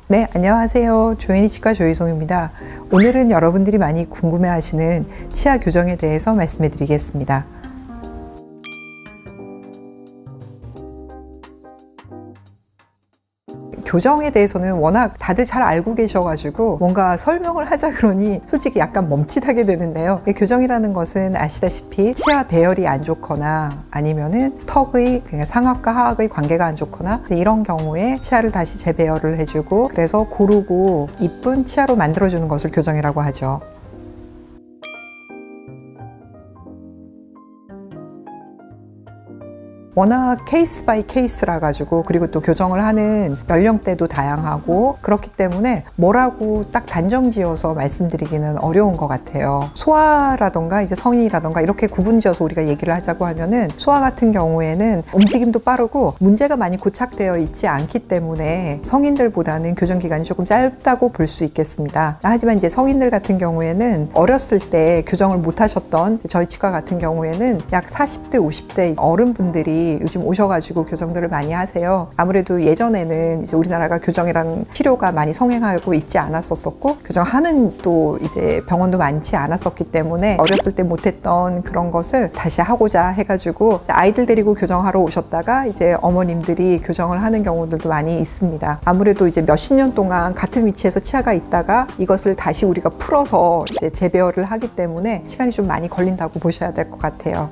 네, 안녕하세요. 조현이 치과 조희송입니다. 오늘은 여러분들이 많이 궁금해하시는 치아 교정에 대해서 말씀해 드리겠습니다. 교정에 대해서는 워낙 다들 잘 알고 계셔가지고 뭔가 설명을 하자 그러니 솔직히 약간 멈칫하게 되는데요. 교정이라는 것은 아시다시피 치아 배열이 안 좋거나 아니면은 턱의 상악과 하악의 관계가 안 좋거나 이런 경우에 치아를 다시 재배열을 해주고 그래서 고르고 이쁜 치아로 만들어주는 것을 교정이라고 하죠. 워낙 케이스 바이 케이스라 가지고 그리고 또 교정을 하는 연령대도 다양하고 그렇기 때문에 뭐라고 딱 단정 지어서 말씀드리기는 어려운 것 같아요. 소아라던가 이제 성인이라던가 이렇게 구분 지어서 우리가 얘기를 하자고 하면은 소아 같은 경우에는 움직임도 빠르고 문제가 많이 고착되어 있지 않기 때문에 성인들보다는 교정 기간이 조금 짧다고 볼 수 있겠습니다. 하지만 이제 성인들 같은 경우에는 어렸을 때 교정을 못 하셨던 저희 치과 같은 경우에는 약 40대 50대 어른분들이 요즘 오셔가지고 교정들을 많이 하세요. 아무래도 예전에는 이제 우리나라가 교정이랑 치료가 많이 성행하고 있지 않았었고 교정하는 또 이제 병원도 많지 않았었기 때문에 어렸을 때 못했던 그런 것을 다시 하고자 해가지고 아이들 데리고 교정하러 오셨다가 이제 어머님들이 교정을 하는 경우들도 많이 있습니다. 아무래도 이제 몇십 년 동안 같은 위치에서 치아가 있다가 이것을 다시 우리가 풀어서 이제 재배열을 하기 때문에 시간이 좀 많이 걸린다고 보셔야 될 것 같아요.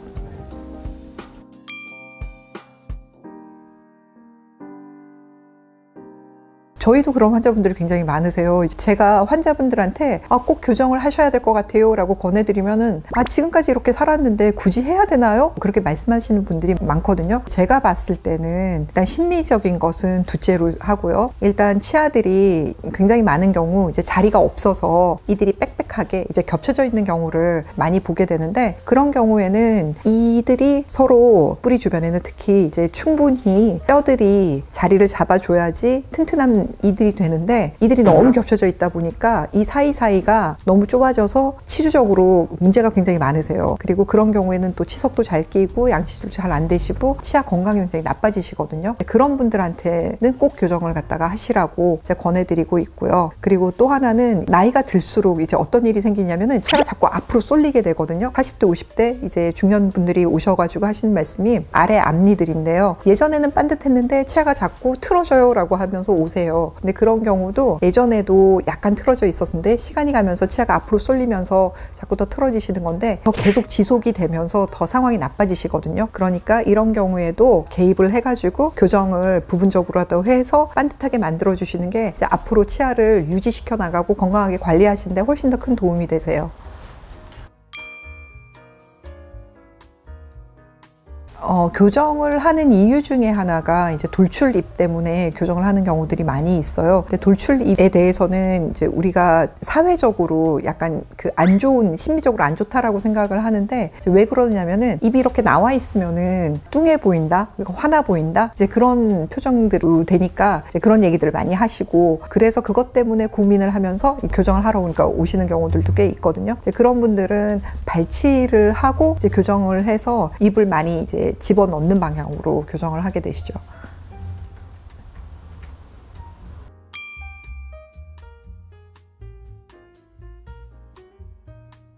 저희도 그런 환자분들이 굉장히 많으세요. 제가 환자분들한테 꼭 교정을 하셔야 될 것 같아요 라고 권해드리면은 지금까지 이렇게 살았는데 굳이 해야 되나요? 그렇게 말씀하시는 분들이 많거든요. 제가 봤을 때는 일단 심리적인 것은 둘째로 하고요. 일단 치아들이 굉장히 많은 경우 이제 자리가 없어서 이들이 빽빽하게 이제 겹쳐져 있는 경우를 많이 보게 되는데 그런 경우에는 이들이 서로 뿌리 주변에는 특히 이제 충분히 뼈들이 자리를 잡아줘야지 튼튼한 이들이 되는데 이들이 너무 겹쳐져 있다 보니까 이 사이사이가 너무 좁아져서 치주적으로 문제가 굉장히 많으세요. 그리고 그런 경우에는 또 치석도 잘 끼고 양치도 잘 안 되시고 치아 건강이 굉장히 나빠지시거든요. 그런 분들한테는 꼭 교정을 갖다가 하시라고 제가 권해드리고 있고요. 그리고 또 하나는 나이가 들수록 이제 어떤 일이 생기냐면은 치아가 자꾸 앞으로 쏠리게 되거든요. 40대 50대 이제 중년분들이 오셔가지고 하시는 말씀이 아래 앞니들인데요. 예전에는 반듯했는데 치아가 자꾸 틀어져요 라고 하면서 오세요. 근데 그런 경우도 예전에도 약간 틀어져 있었는데 시간이 가면서 치아가 앞으로 쏠리면서 자꾸 더 틀어지시는 건데 더 계속 지속이 되면서 더 상황이 나빠지시거든요. 그러니까 이런 경우에도 개입을 해가지고 교정을 부분적으로라도 해서 반듯하게 만들어 주시는 게 이제 앞으로 치아를 유지시켜 나가고 건강하게 관리하시는데 훨씬 더 큰 도움이 되세요. 교정을 하는 이유 중에 하나가 이제 돌출입 때문에 교정을 하는 경우들이 많이 있어요. 근데 돌출입에 대해서는 이제 우리가 사회적으로 약간 그 안 좋은, 심리적으로 안 좋다라고 생각을 하는데 이제 왜 그러냐면은 입이 이렇게 나와 있으면은 뚱해 보인다, 화나 보인다, 이제 그런 표정들로 되니까 이제 그런 얘기들을 많이 하시고 그래서 그것 때문에 고민을 하면서 교정을 하러 오시는 경우들도 꽤 있거든요. 이제 그런 분들은 발치를 하고 이제 교정을 해서 입을 많이 이제 집어넣는 방향으로 교정을 하게 되시죠.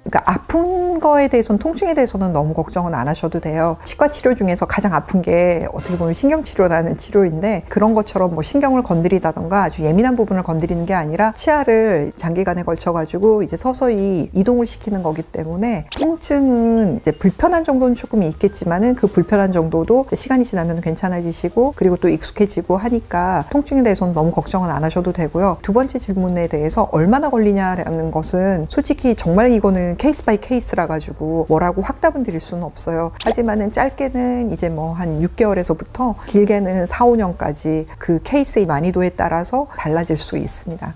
그러니까 아픈 거에 대해서는 통증에 대해서는 너무 걱정은 안 하셔도 돼요. 치과 치료 중에서 가장 아픈 게 어떻게 보면 신경치료라는 치료인데 그런 것처럼 뭐 신경을 건드리다던가 아주 예민한 부분을 건드리는 게 아니라 치아를 장기간에 걸쳐 가지고 이제 서서히 이동을 시키는 거기 때문에 통증은 이제 불편한 정도는 조금 있겠지만은 그 불편한 정도도 시간이 지나면 괜찮아지시고 그리고 또 익숙해지고 하니까 통증에 대해서는 너무 걱정은 안 하셔도 되고요. 두 번째 질문에 대해서 얼마나 걸리냐라는 것은 솔직히 정말 이거는 케이스 바이 케이스라 가지고 뭐라고 확답은 드릴 수는 없어요. 하지만은 짧게는 이제 뭐 한 6개월에서부터 길게는 4, 5년까지 그 케이스의 난이도에 따라서 달라질 수 있습니다.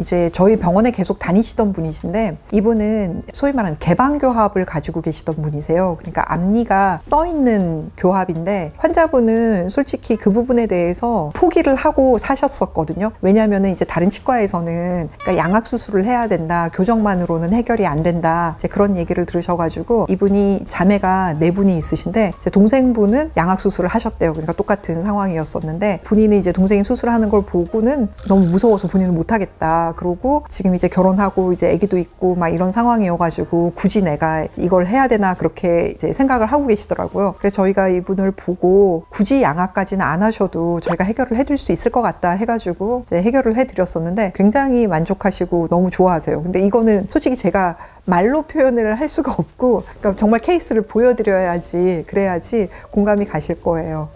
이제 저희 병원에 계속 다니시던 분이신데 이분은 소위 말하는 개방교합을 가지고 계시던 분이세요. 그러니까 앞니가 떠있는 교합인데 환자분은 솔직히 그 부분에 대해서 포기를 하고 사셨었거든요. 왜냐하면 이제 다른 치과에서는 그러니까 양악 수술을 해야 된다, 교정만으로는 해결이 안 된다, 이제 그런 얘기를 들으셔가지고 이분이 자매가 4분이 있으신데 제 동생분은 양악 수술을 하셨대요. 그러니까 똑같은 상황이었었는데 본인이 이제 동생이 수술하는 걸 보고는 너무 무서워서 본인은 못하겠다. 그러고 지금 이제 결혼하고 이제 아기도 있고 막 이런 상황이어가지고 굳이 내가 이걸 해야 되나 그렇게 이제 생각을 하고 계시더라고요. 그래서 저희가 이분을 보고 굳이 양악까지는 안 하셔도 저희가 해결을 해드릴 수 있을 것 같다 해가지고 이제 해결을 해드렸었는데 굉장히 만족하시고 너무 좋아하세요. 근데 이거는 솔직히 제가 말로 표현을 할 수가 없고 그러니까 정말 케이스를 보여드려야지 그래야지 공감이 가실 거예요.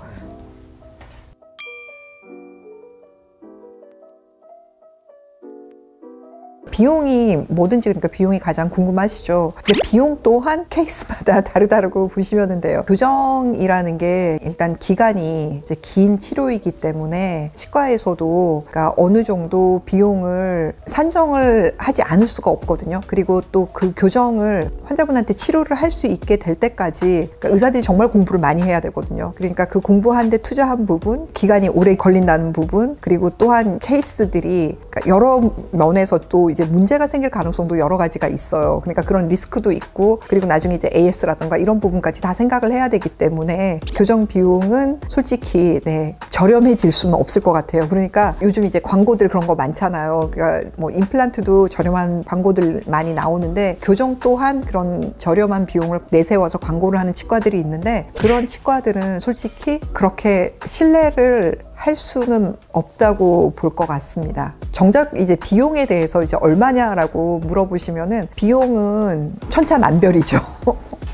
비용이 뭐든지 그러니까 비용이 가장 궁금하시죠. 근데 비용 또한 케이스마다 다르다고 보시면 돼요. 교정이라는 게 일단 기간이 이제 긴 치료이기 때문에 치과에서도 그러니까 어느 정도 비용을 산정을 하지 않을 수가 없거든요. 그리고 또 그 교정을 환자분한테 치료를 할 수 있게 될 때까지 그러니까 의사들이 정말 공부를 많이 해야 되거든요. 그러니까 그 공부한 데 투자한 부분, 기간이 오래 걸린다는 부분, 그리고 또한 케이스들이 그러니까 여러 면에서 또 이제 문제가 생길 가능성도 여러 가지가 있어요. 그러니까 그런 리스크도 있고 그리고 나중에 이제 AS라든가 이런 부분까지 다 생각을 해야 되기 때문에 교정 비용은 솔직히 저렴해질 수는 없을 것 같아요. 그러니까 요즘 이제 광고들 그런 거 많잖아요. 그러니까 뭐 임플란트도 저렴한 광고들 많이 나오는데 교정 또한 그런 저렴한 비용을 내세워서 광고를 하는 치과들이 있는데 그런 치과들은 솔직히 그렇게 신뢰를 할 수는 없다고 볼 것 같습니다. 정작 이제 비용에 대해서 이제 얼마냐라고 물어보시면은 비용은 천차만별이죠.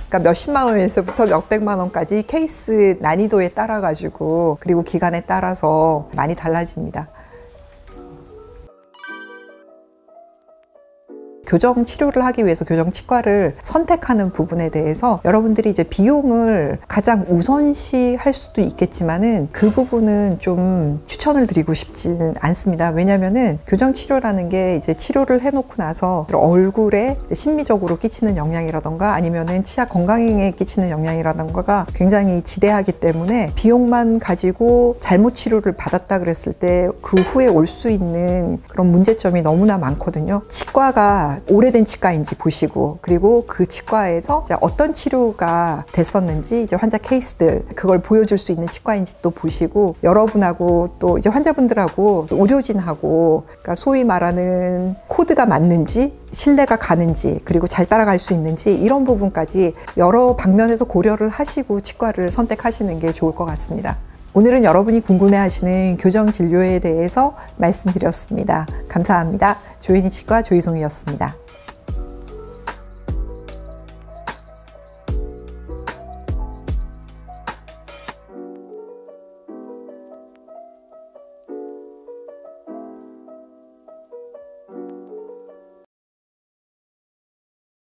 그러니까 몇십만 원에서부터 몇백만 원까지 케이스 난이도에 따라 가지고 그리고 기간에 따라서 많이 달라집니다. 교정 치료를 하기 위해서 교정 치과를 선택하는 부분에 대해서 여러분들이 이제 비용을 가장 우선시 할 수도 있겠지만은 그 부분은 좀 추천을 드리고 싶지는 않습니다. 왜냐면은 교정 치료라는 게 이제 치료를 해놓고 나서 얼굴에 심미적으로 끼치는 영향이라던가 아니면은 치아 건강에 끼치는 영향이라던가가 굉장히 지대하기 때문에 비용만 가지고 잘못 치료를 받았다 그랬을 때 그 후에 올 수 있는 그런 문제점이 너무나 많거든요. 치과가 오래된 치과인지 보시고 그리고 그 치과에서 어떤 치료가 됐었는지 이제 환자 케이스들 그걸 보여줄 수 있는 치과인지 또 보시고 여러분하고 또 이제 환자분들하고 또 의료진하고 그러니까 소위 말하는 코드가 맞는지 신뢰가 가는지 그리고 잘 따라갈 수 있는지 이런 부분까지 여러 방면에서 고려를 하시고 치과를 선택하시는 게 좋을 것 같습니다. 오늘은 여러분이 궁금해하시는 교정 진료에 대해서 말씀드렸습니다. 감사합니다. 조현희 치과 조희송이었습니다.